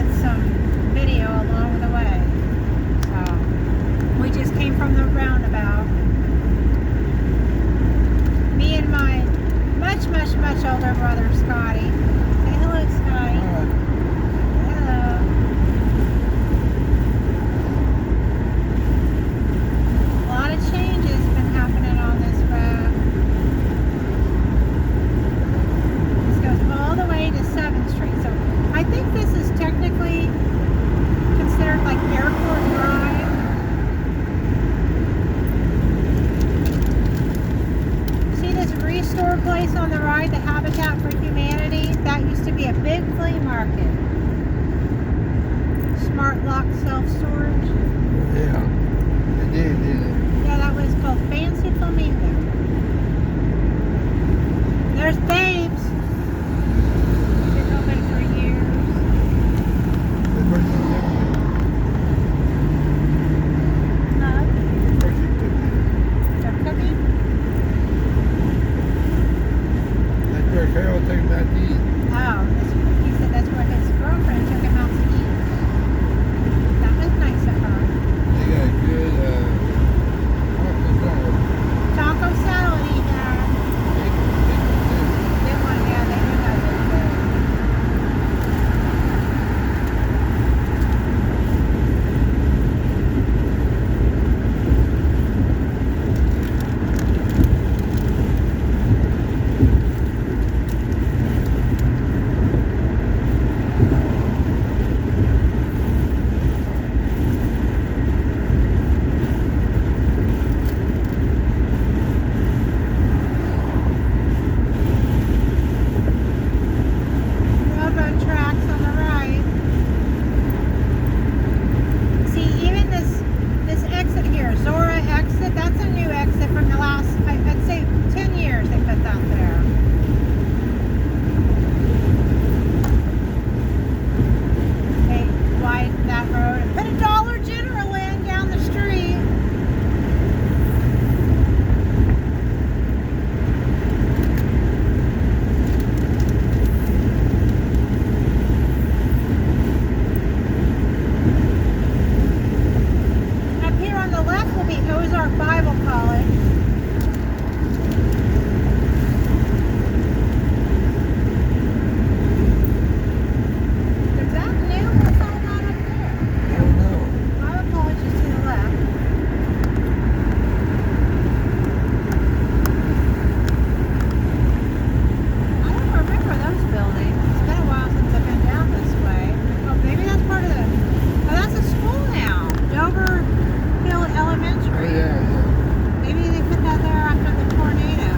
get some video along the way. So we just came from the roundabout. Me and my much older brother Scotty. Say hello, Scotty. Hello. A lot of changes been happening on this road. This goes all the way to 7th Street. So I think this is technically considered like Airport Drive. See this Restore place on the right, the Habitat for Humanity? That used to be a big flea market. Smart lock self-storage. Yeah, it did, didn't it? Yeah, that was called Fancy Flamingo. There's Babes. Been open for years. The first thing ever. Huh? The first thing took me. They're cooking? That's where Carol took him out to eat. Oh, he said that's where his girlfriend took him out to eat. That was nice of her. They got a good Taco salad he had. Good one, yeah, they do have it good. Railroad tracks on the right. See, even this exit here, Zora exit, that's a new exit from the last, I'd say 10 years they put that there. They widened that road and put a Dollar General in down the street. Up here on the left will be Ozark Bible College. Is that new? What's all that up there? I don't know. Bible College is to the left. I don't remember those buildings. It's been a while since I've been down this way. Oh, maybe that's part of the... Oh, that's a school now. Dover Hill Oh, Elementary. yeah. Maybe they put that there after the tornado.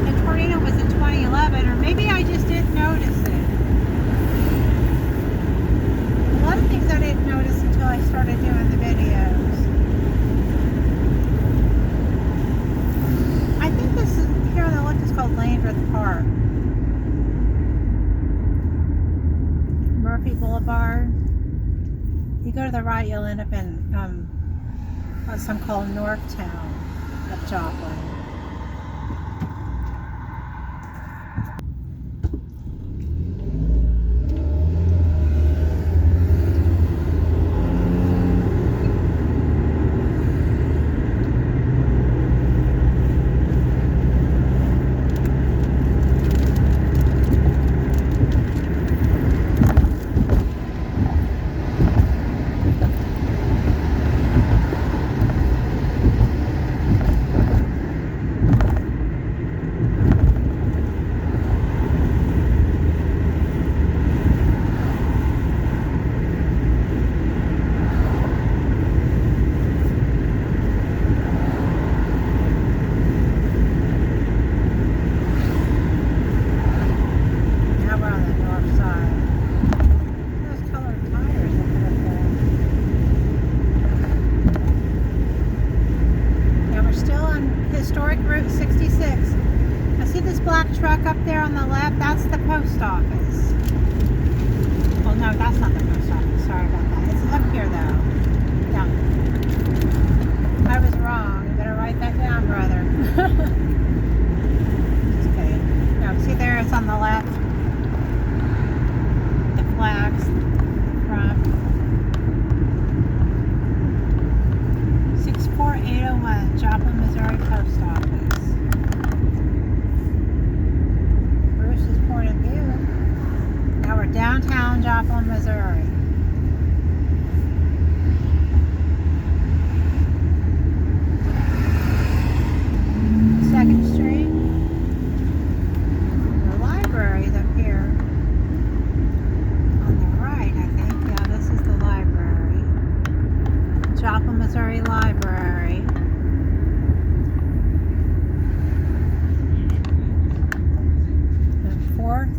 The tornado was in 2011, or maybe I just didn't notice it. A lot of things I didn't notice until I started doing the videos. I think this is, here on the left is called Landreth Park. Murphy Boulevard. You go to the right, you'll end up in what some call Northtown of Joplin. truck up there on the left, that's the post office. Well, no, that's not the post office. Sorry about that. It's up here, though. Down. I was wrong. You better write that down, brother. Just kidding. No, see there, it's on the left. downtown Joplin, Missouri. Second Street. The library's up here on the right, I think. Yeah, this is the library. Joplin, Missouri Library. And 4th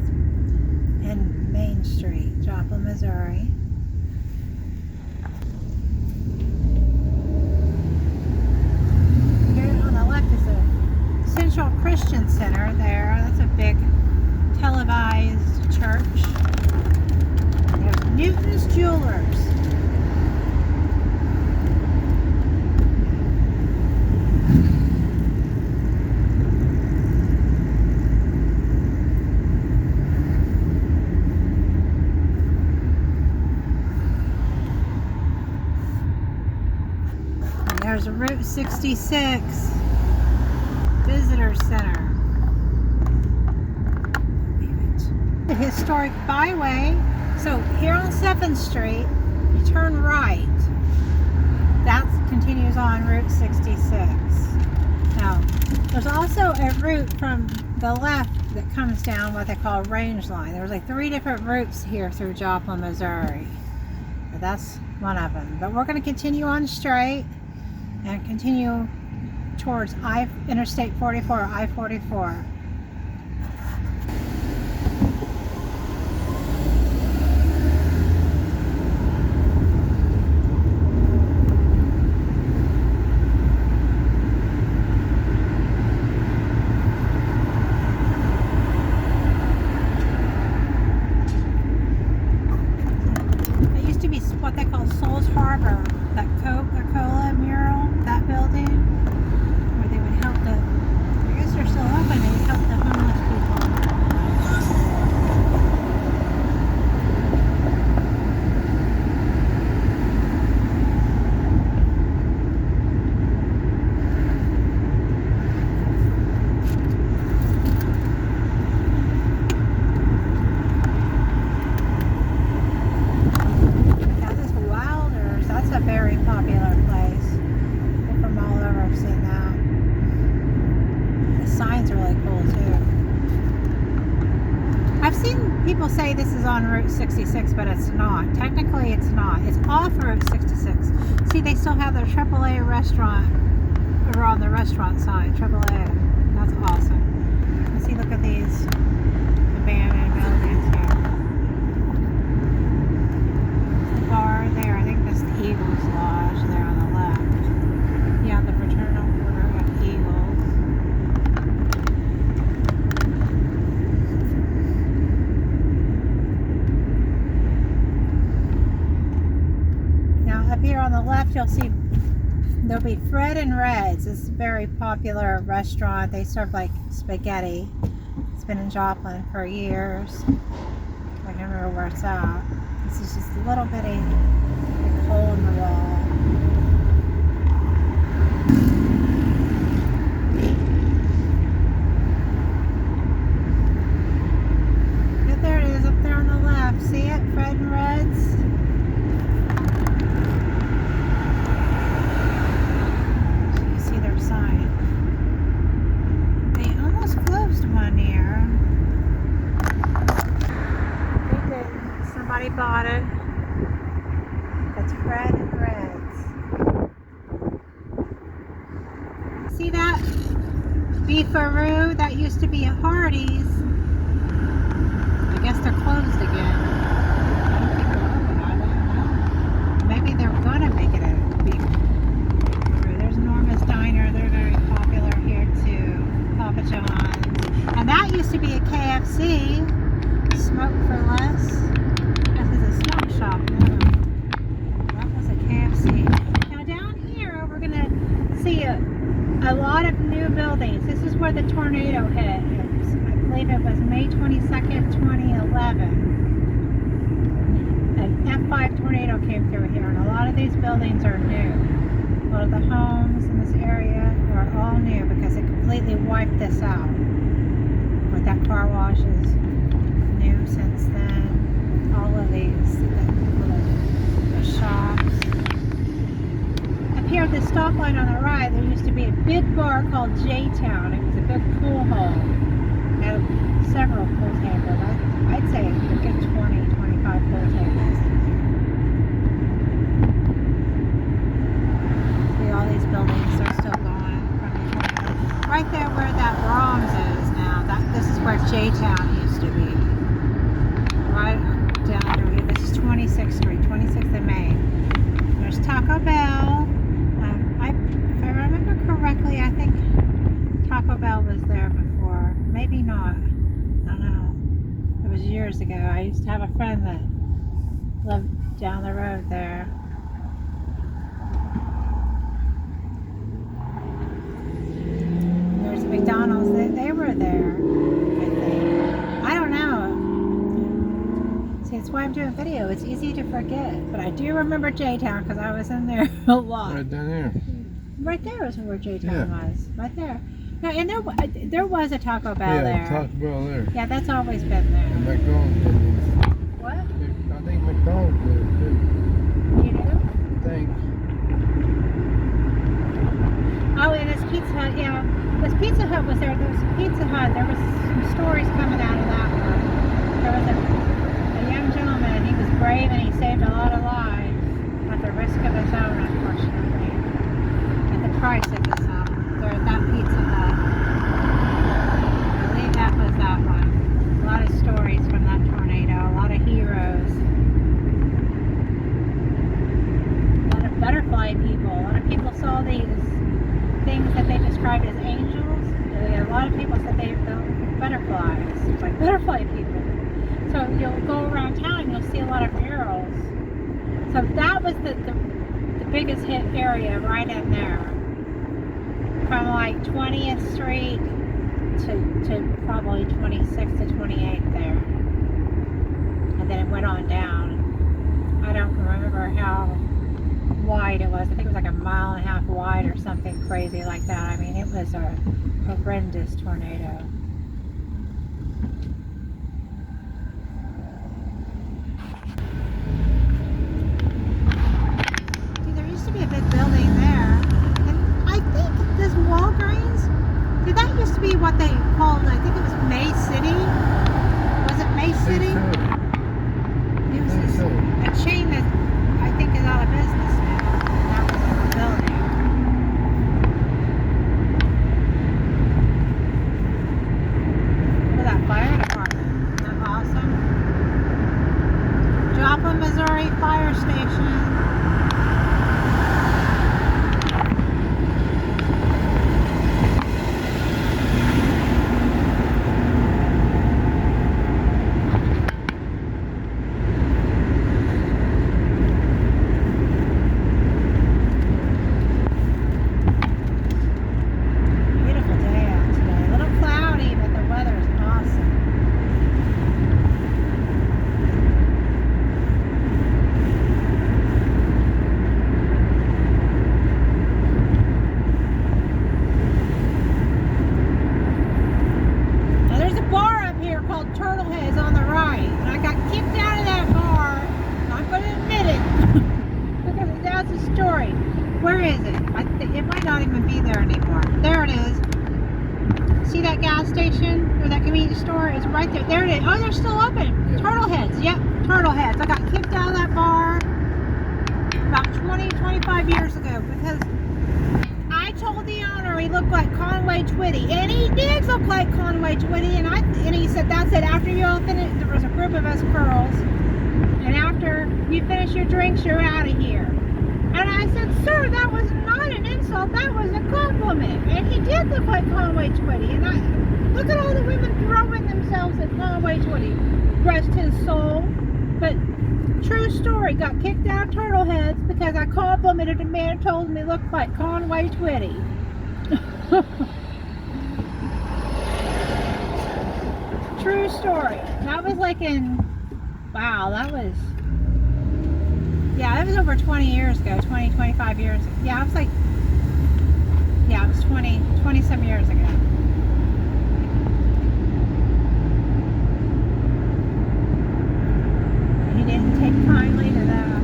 and Main Street, Joplin, Missouri. Here on the left is a Central Christian Center there. That's a big televised church. There's Newton's Jewelers. And there's a Route 66 Visitor Center. The historic byway. So here on 7th Street, you turn right. That continues on Route 66. Now, there's also a route from the left that comes down what they call range line. There's like 3 different routes here through Joplin, Missouri. But that's one of them. But we're going to continue on straight and continue towards Interstate 44, I-44. It used to be what they call Souls Harbor, that Coca-Cola mural, that building. They would help the, I guess they're still open, they would help the homeless people. Now this Wilders, that's a very popular place. People from all over have seen that. The sign's really cool too. I've seen people say this is on Route 66, but it's not. Technically it's not. It's off Route 66. See, they still have their AAA restaurant over on the restaurant sign. AAA. That's awesome. And see, look at these abandoned buildings here. The bar there, I think that's the Eagles Lodge there on the left. Yeah, the Fraternal Order of Eagles. Now up here on the left you'll see there'll be Fred and Red's. This is a very popular restaurant. They serve like spaghetti. It's been in Joplin for years. I can't remember where it's at. This is just a little bitty hole in the wall. But there it is up there on the left. See it? Fred and Red's. So you see their sign. They almost closed one here. They didn't. Somebody bought it. That's Fred and Red's. See that? Beefaroo, that used to be a Hardee's. I guess they're closed again. I don't think they're open, are they? No. Maybe they're gonna make it a Beefaroo. There's Norma's Diner. They're very popular here too. Papa John's. And that used to be a KFC. Smoke for less. This is a smoke shop. No. That was a KFC. Now down here we're gonna see a lot of new buildings. This is where the tornado hit. I believe it was May 22nd, 2011. An F5 tornado came through here, and a lot of these buildings are new. A lot of the homes in this area are all new because it completely wiped this out. But that car wash is new since then. All of the stoplight on the right, there used to be a big bar called J-Town. It was a big pool hall. It had several pool tables. I'd say a good 20, 25 pool tables in there. See all these buildings are still going from the 20s. Right there where that Brahms is now. This is where J-Town used to be. Right down here. This is 26th Street, 26th and Main. There's Taco Bell. If I remember correctly, I think Taco Bell was there before. Maybe not. I don't know. It was years ago. I used to have a friend that lived down the road there. There's McDonald's. They were there, I think. I don't know. See, that's why I'm doing video. It's easy to forget. But I do remember J-Town because I was in there a lot. Right down there. Right there is where J-Town was. Right there. No, and there was a Taco Bell there. Yeah, Taco Bell there. Yeah, that's always been there. And McDonald's there. What? I think McDonald's there too. You do? I think. Oh, and this Pizza Hut, yeah. This Pizza Hut was there. There was a Pizza Hut. There was some stories coming out of that one. There was a young gentleman. He was brave and he saved a lot of lives at the risk of his own, unfortunately. At the price of his own. There at that Pizza Hut. I believe that was that one. A lot of stories from that tornado. A lot of heroes. A lot of butterfly people. A lot of people saw these things that they described as angels. A lot of people said they were butterflies. It's like butterfly people. So you'll go around town and you'll see a lot of murals. So that was the biggest hit area right in there. From like 20th Street to probably 26th to 28th there. And then it went on down. I don't remember how wide it was. I think it was like a mile and a half wide or something crazy like that. I mean, it was a horrendous tornado. See, there used to be a big building there. And I think this Walgreens, did that used to be what they called, I think it was May City? Was it May City? It was a chain that I think is out of business now. That was in the building. Look at that fire department. Isn't that awesome? Joplin, Missouri Fire Station. Where is it? It might not even be there anymore. There it is. See that gas station or that convenience store? It's right there. There it is. Oh, they're still open. Yeah. Turtleheads. Yep, Turtleheads. I got kicked out of that bar about 20, 25 years ago because I told the owner he looked like Conway Twitty. And he did look like Conway Twitty. And he said, that's it. After you all finish, there was a group of us girls. And after you finish your drinks, you're out of here. And I said, sir, that was not an insult, that was a compliment. And he did look like Conway Twitty. And look at all the women throwing themselves at Conway Twitty. Rest his soul. But true story, got kicked out of Turtleheads because I complimented a man who told me he looked like Conway Twitty. True story. That was like wow, that was... Yeah, it was over 20 years ago, 20, 25 years ago. Yeah, it was like, yeah, it was 20 some years ago. He didn't take kindly to that.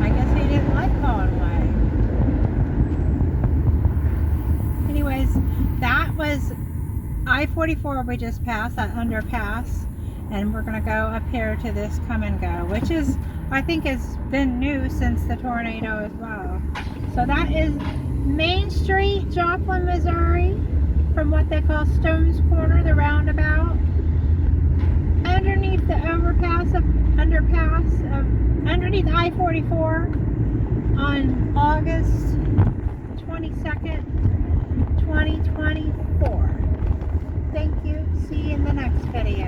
I guess he didn't like Conway. I-44 we just passed, that underpass, and we're going to go up here to this come and go, which is, I think, has been new since the tornado as well. So that is Main Street, Joplin, Missouri, from what they call Stone's Corner, the roundabout. Underneath the underpass underneath I-44 on August 22nd, 2024. Thank you. See you in the next video.